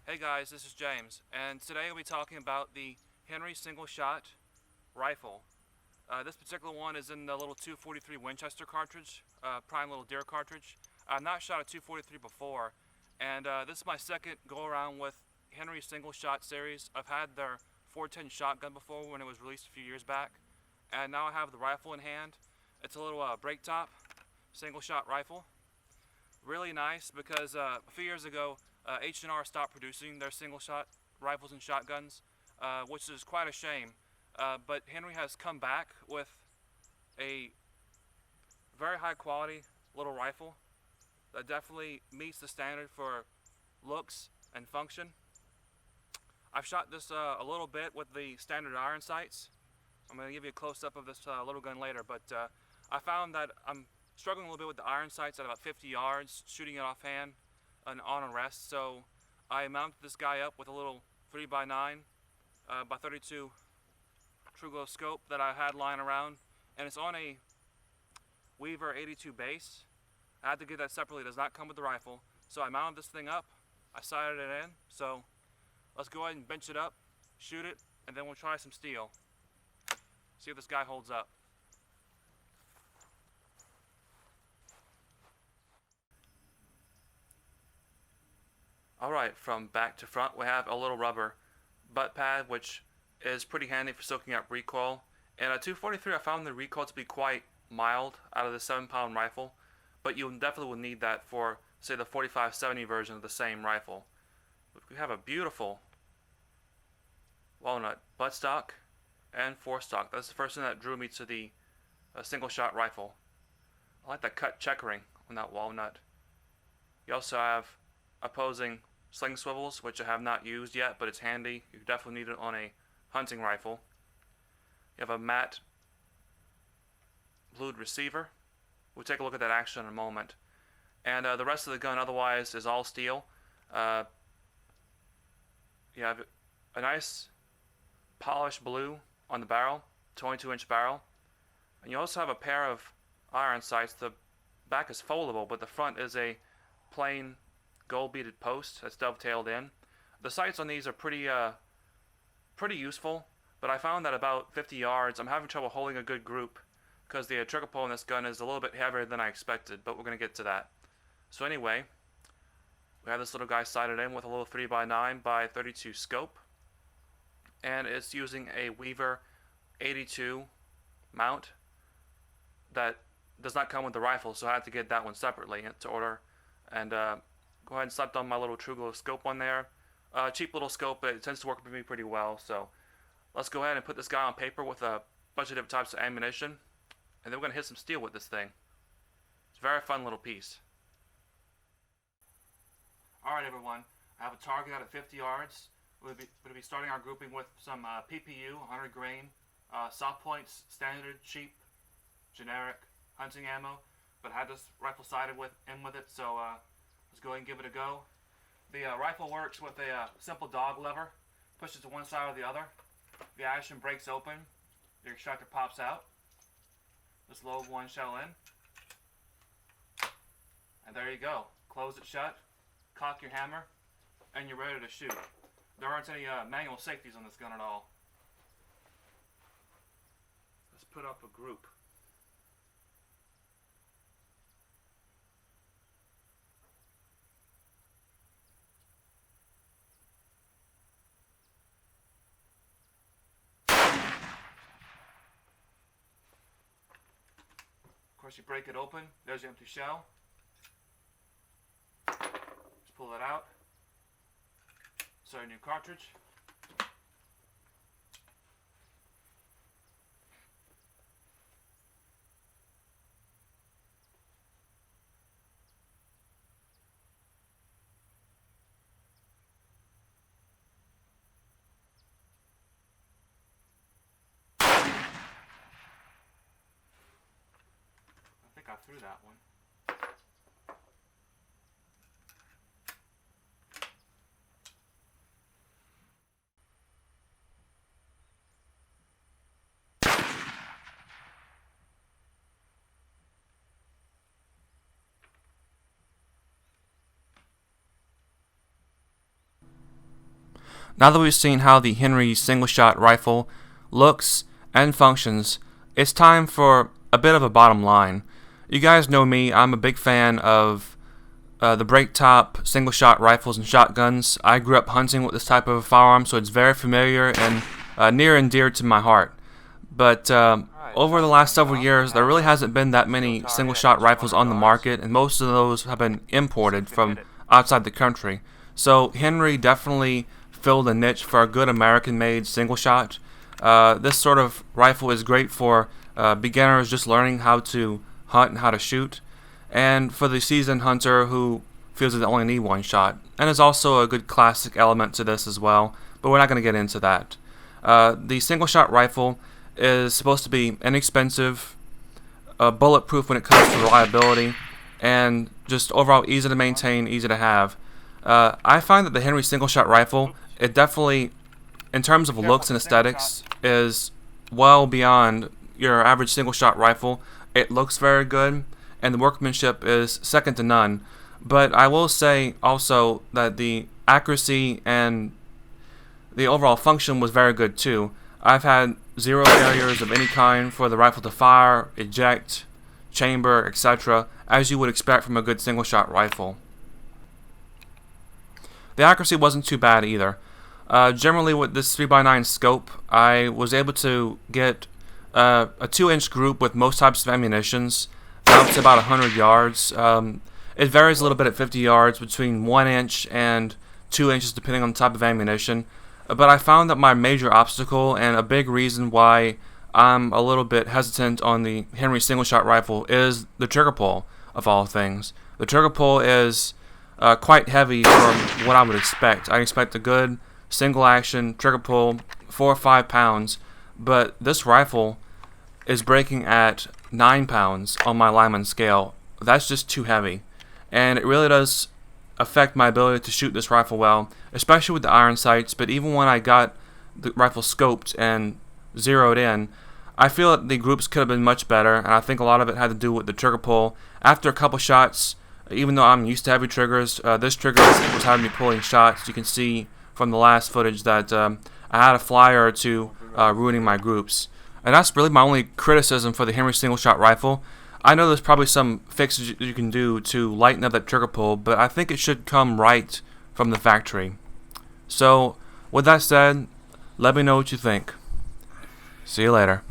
Hey guys, this is James, and today we'll be talking about the Henry single-shot rifle. This particular one is in the little 243 Winchester cartridge, prime little deer cartridge. I've not shot a 243 before, and this is my second go-around with Henry single-shot series. I've had their 410 shotgun before when it was released a few years back, and now I have the rifle in hand. It's a little break top single-shot rifle. Really nice because a few years ago H&R stopped producing their single-shot rifles and shotguns, which is quite a shame. But Henry has come back with a very high quality little rifle that definitely meets the standard for looks and function. I've shot this a little bit with the standard iron sights. I'm going to give you a close-up of this little gun later, but I found that I'm struggling a little bit with the iron sights at about 50 yards, shooting it offhand and on a rest. So I mounted this guy up with a little 3x9 by 32 true glow scope that I had lying around, and it's on a Weaver 82 base. I had to get that separately. It does not come with the rifle. So I mounted this thing up, I sighted it in. So let's go ahead and bench it up, shoot it, and then we'll try some steel. See if this guy holds up. Alright, from back to front we have a little rubber butt pad, which is pretty handy for soaking up recoil. And a 243, I found the recoil to be quite mild out of the 7-pound rifle, but you definitely will need that for, say, the 45-70 version of the same rifle. We have a beautiful walnut buttstock and forestock. That's the first thing that drew me to the single-shot rifle. I like the cut checkering on that walnut. You also have opposing sling swivels, which I have not used yet, but it's handy. You definitely need it on a hunting rifle. You have a matte blued receiver. We'll take a look at that action in a moment. And the rest of the gun otherwise is all steel. You have a nice polished blue on the barrel, 22-inch barrel. And you also have a pair of iron sights. The back is foldable, but the front is a plain gold beaded post that's dovetailed in. The sights on these are pretty useful, but I found that about 50 yards I'm having trouble holding a good group because the trigger pull on this gun is a little bit heavier than I expected, but we're going to get to that. So anyway, we have this little guy sighted in with a little 3x9 by 32 scope, and it's using a Weaver 82 mount that does not come with the rifle, so I had to get that one separately to order. And go ahead and slap on my little true glow scope on there. Cheap little scope, but it tends to work for me pretty well. So let's go ahead and put this guy on paper with a bunch of different types of ammunition, and then we're going to hit some steel with this thing. It's a very fun little piece. Alright everyone, I have a target out at 50 yards. We'll be starting our grouping with some PPU, 100 grain, soft points, standard, cheap, generic hunting ammo, but I had this rifle sighted in with it, so let's go ahead and give it a go. The rifle works with a simple dog lever. Push it to one side or the other. The action breaks open. The extractor pops out. Just load one shell in. And there you go. Close it shut. Cock your hammer. And you're ready to shoot. There aren't any manual safeties on this gun at all. Let's put up a group. Of course, you break it open. There's your empty shell. Just pull it out. Start a new cartridge. I think I threw that one. Now that we've seen how the Henry single-shot rifle looks and functions, it's time for a bit of a bottom line. You guys know me, I'm a big fan of the break top single-shot rifles and shotguns. I grew up hunting with this type of firearm, so it's very familiar and near and dear to my heart. But over the last several years, there really hasn't been that many single-shot rifles on the market, and most of those have been imported from outside the country. So Henry definitely filled a niche for a good American-made single-shot. This sort of rifle is great for beginners just learning how to hunt and how to shoot, and for the seasoned hunter who feels that they only need one shot. And there's also a good classic element to this as well, but we're not going to get into that. The single-shot rifle is supposed to be inexpensive, bulletproof when it comes to reliability, and just overall easy to maintain, easy to have. I find that the Henry single-shot rifle, it definitely, in terms of looks and aesthetics, is well beyond your average single-shot rifle. It looks very good, and the workmanship is second to none. But I will say also that the accuracy and the overall function was very good too. I've had zero failures of any kind for the rifle to fire, eject, chamber, etc., as you would expect from a good single-shot rifle. The accuracy wasn't too bad either. Generally with this 3x9 scope, I was able to get a 2-inch group with most types of ammunitions out to about 100 yards. It varies a little bit at 50 yards, between 1 inch and 2 inches depending on the type of ammunition. But I found that my major obstacle, and a big reason why I'm a little bit hesitant on the Henry single-shot rifle, is the trigger pull, of all things. The trigger pull is quite heavy from what I would expect. I expect a good single-action trigger pull, 4 or 5 pounds, but this rifle is breaking at 9 pounds on my Lyman scale. That's just too heavy, and it really does affect my ability to shoot this rifle well, especially with the iron sights. But even when I got the rifle scoped and zeroed in, I feel that the groups could have been much better, and I think a lot of it had to do with the trigger pull. After a couple shots, even though I'm used to heavy triggers, this trigger was having me pulling shots. You can see from the last footage that I had a flyer or two ruining my groups. And that's really my only criticism for the Henry single-shot rifle. I know there's probably some fixes you can do to lighten up that trigger pull, but I think it should come right from the factory. So, with that said, let me know what you think. See you later.